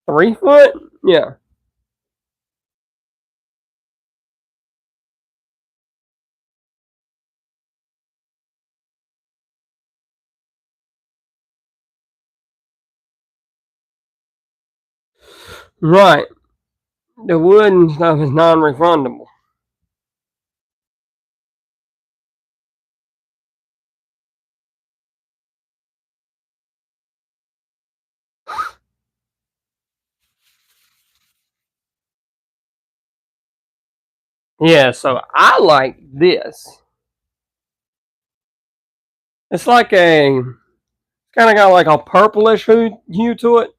3 foot. Yeah. Right. The wood and stuff is non-refundable. Yeah, so I like this. It's like kind of got like a purplish hue to it.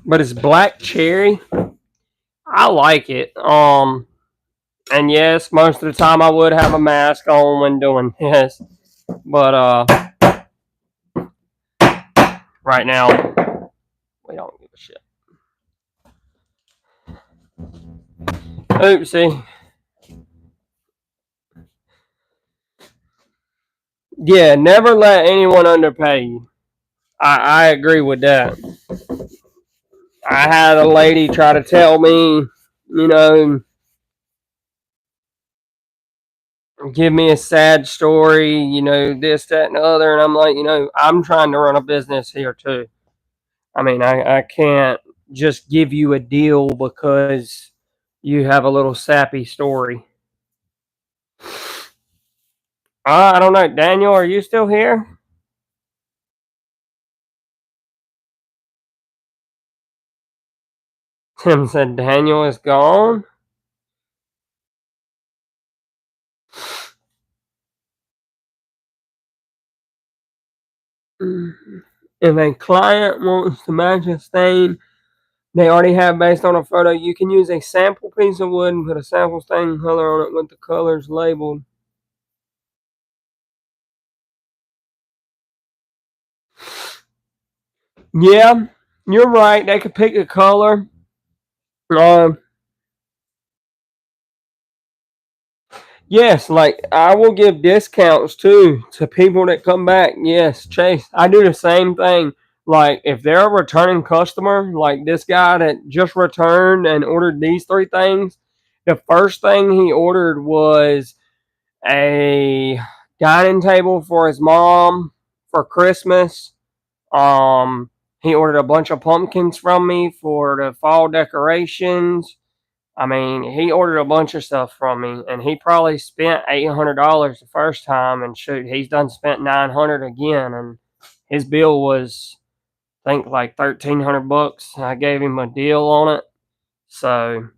But it's black cherry. I like it. And yes, most of the time I would have a mask on when doing this, but right now we don't give a shit. Oopsie. Yeah, never let anyone underpay you. I agree with that. I had a lady try to tell me, you know, give me a sad story, this, that, and the other. And I'm like, I'm trying to run a business here too. I mean, I can't just give you a deal because you have a little sappy story. I don't know. Daniel, are you still here? Tim said Daniel is gone. If a client wants to match a stain they already have based on a photo, you can use a sample piece of wood and put a sample stain color on it with the colors labeled. Yeah, you're right. They could pick a color. Um, yes, like I will give discounts too to people that come back. Yes, Chase, I do the same thing. Like if they're a returning customer, like this guy that just returned and ordered these three things, the first thing he ordered was a dining table for his mom for Christmas. He ordered a bunch of pumpkins from me for the fall decorations. I mean, he ordered a bunch of stuff from me, and he probably spent $800 the first time, and shoot, he's done spent $900 again, and his bill was, I think, like $1,300. I gave him a deal on it, so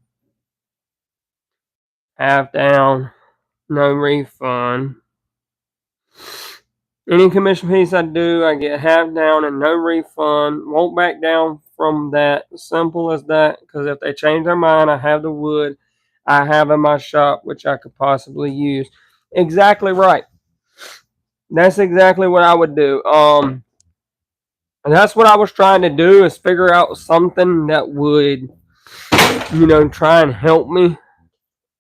half down, no refund. Any commission piece I do, I get half down and no refund. Won't back down from that. Simple as that. Because if they change their mind, I have the wood I have in my shop, which I could possibly use. Exactly right. That's exactly what I would do. And that's what I was trying to do is figure out something that would, try and help me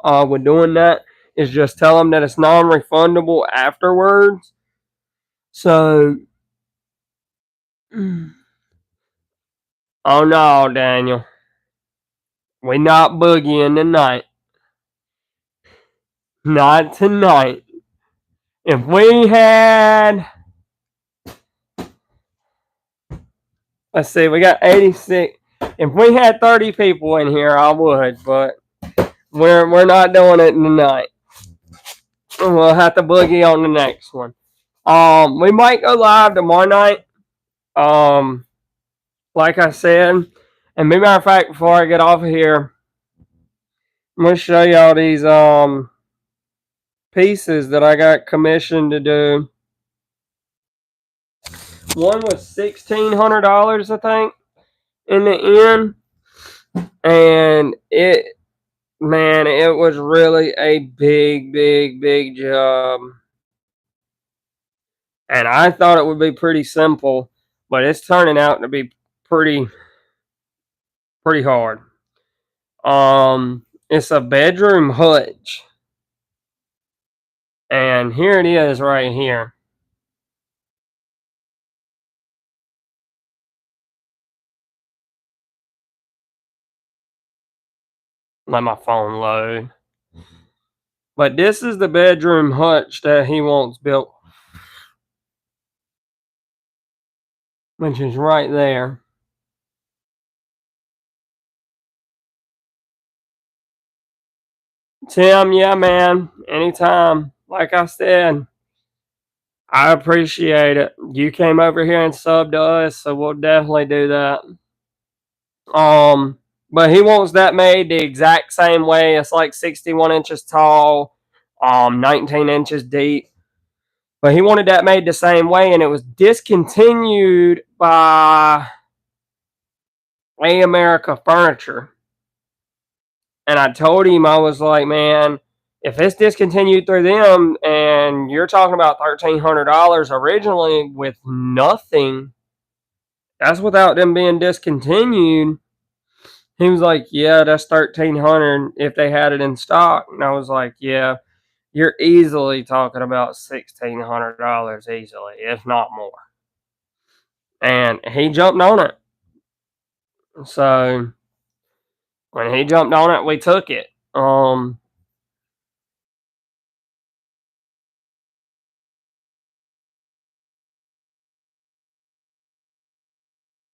with doing that. Is just tell them that it's non-refundable afterwards. So. Oh no, Daniel. We not boogieing tonight. Not tonight. If we had, let's see, we got 86. If we had 30 people in here, I would, but we're not doing it tonight. We'll have to boogie on the next one. We might go live tomorrow night. Um, like I said, and matter of fact, before I get off of here, I'm gonna show y'all these pieces that I got commissioned to do. One was $1,600, I think, in the end, and it was really a big, big, big job. And I thought it would be pretty simple, but it's turning out to be pretty, pretty hard. It's a bedroom hutch, and here it is right here. Let my phone load. But this is the bedroom hutch that he wants built, which is right there. Tim, yeah, man, anytime. Like I said, I appreciate it. You came over here and subbed to us, so we'll definitely do that. But he wants that made the exact same way. It's like 61 inches tall, 19 inches deep. But he wanted that made the same way, and it was discontinued by A America Furniture. And I told him, I was like, man, if it's discontinued through them and you're talking about $1,300 originally with nothing, that's without them being discontinued. He was like, yeah, that's $1,300 if they had it in stock. And I was like, yeah, you're easily talking about $1,600 easily, if not more. And he jumped on it. So when he jumped on it, we took it.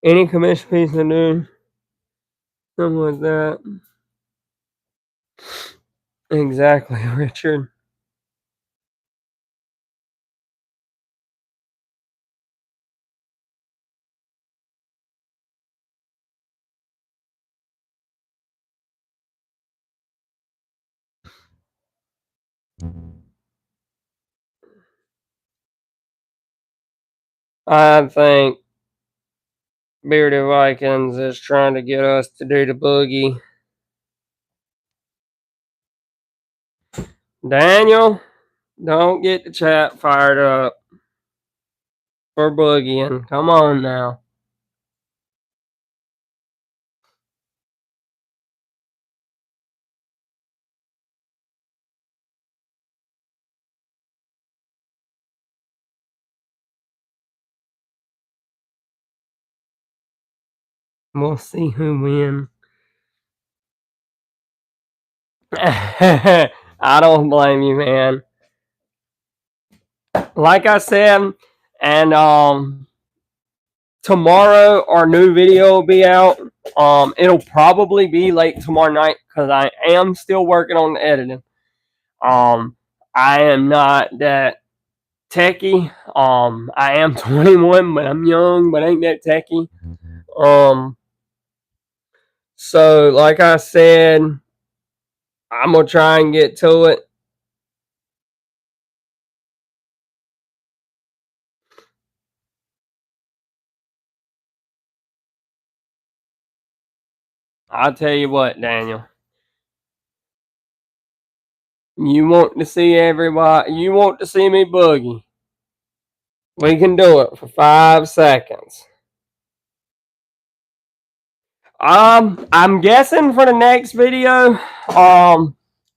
Any commission piece to do, something like that. Exactly, Richard. I think Bearded Vikings is trying to get us to do the boogie. Daniel, don't get the chat fired up for boogieing. Come on now. We'll see who wins. I don't blame you, man. Like I said, and tomorrow our new video will be out. It'll probably be late tomorrow night because I am still working on the editing. I am not that techie. I am 21, but I'm young, but ain't that techie. So like I said, I'm gonna try and get to it. I'll tell you what, Daniel. You want to see everybody? You want to see me boogie? We can do it for 5 seconds. I'm guessing for the next video, I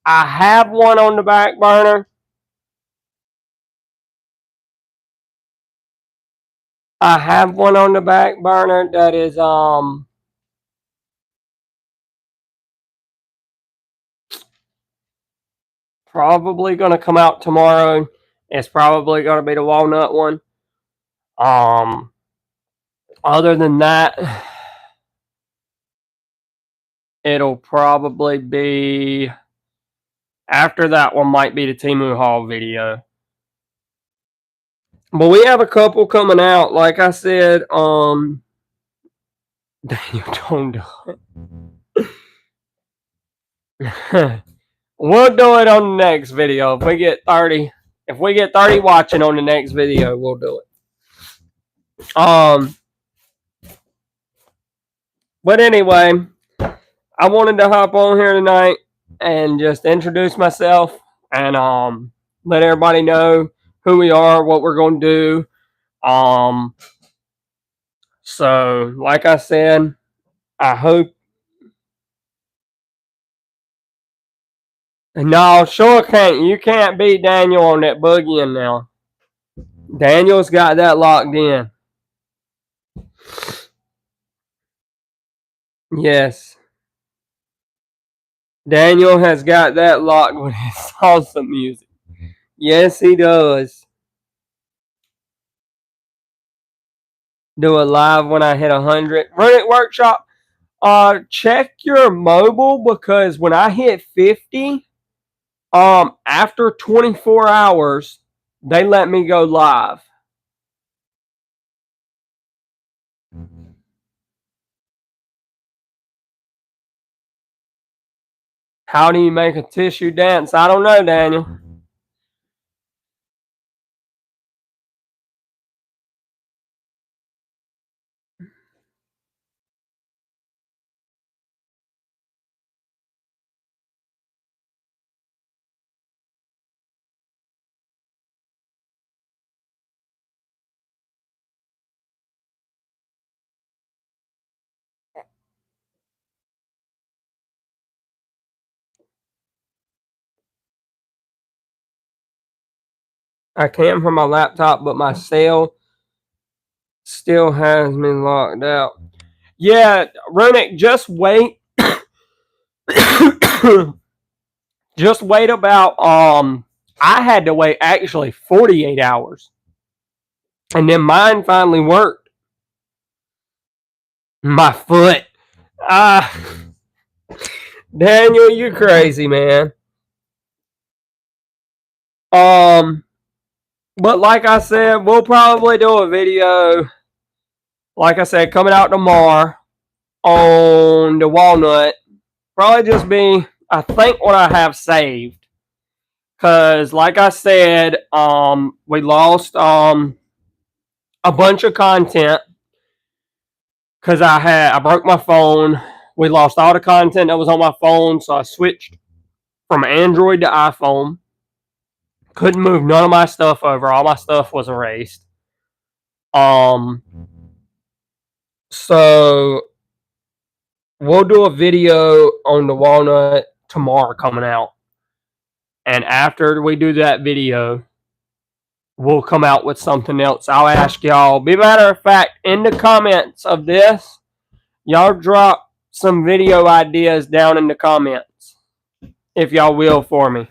have one on the back burner. I have one on the back burner that is probably gonna come out tomorrow. It's probably gonna be the walnut one. Other than that, it'll probably be after that one might be the Temu Hall video. But we have a couple coming out. Like I said, Daniel, don't do it. We'll do it on the next video. If we get 30 watching on the next video, we'll do it. But anyway, I wanted to hop on here tonight and just introduce myself and let everybody know who we are, what we're going to do. So like I said, I hope. No, sure can't. You can't beat Daniel on that boogieing now. Daniel's got that locked in. Yes. Daniel has got that locked with his salsa music. Yes, he does. Do it live when I hit 100. Run it workshop. Check your mobile because when I hit 50, after 24 hours, they let me go live. How do you make a tissue dance? I don't know, Daniel. I can from my laptop, but my cell still has me locked out. Yeah, Runic, just wait. Just wait about I had to wait actually 48 hours. And then mine finally worked. My foot. Daniel, you crazy, man. But like I said, we'll probably do a video, like I said, coming out tomorrow on the walnut. Probably just be, I think, what I have saved. Cause like I said, we lost a bunch of content because I broke my phone. We lost all the content that was on my phone, so I switched from Android to iPhone. Couldn't move none of my stuff over. All my stuff was erased. Um, so we'll do a video on the walnut tomorrow coming out. And after we do that video, we'll come out with something else. I'll ask y'all. Be matter of fact, in the comments of this, y'all drop some video ideas down in the comments, if y'all will, for me.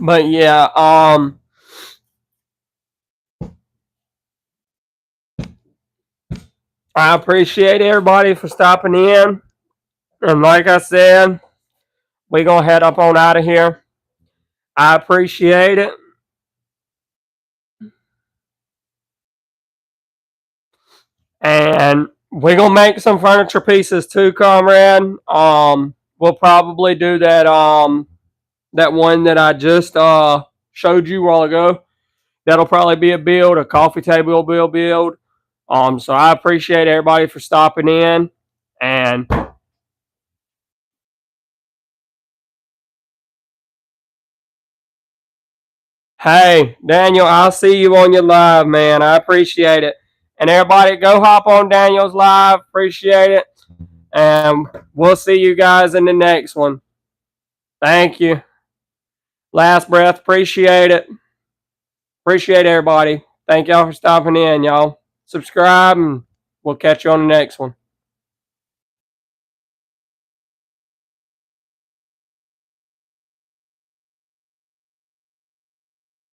But yeah, I appreciate everybody for stopping in. And like I said, we're going to head up on out of here. I appreciate it. And we're going to make some furniture pieces too, comrade. We'll probably do that that one that I just showed you a while ago. That'll probably be a build. A coffee table will be a build. So I appreciate everybody for stopping in. And hey, Daniel, I'll see you on your live, man. I appreciate it. And everybody, go hop on Daniel's live. Appreciate it. And we'll see you guys in the next one. Thank you. Last breath. Appreciate it. Appreciate everybody. Thank y'all for stopping in, y'all. Subscribe, and we'll catch you on the next one.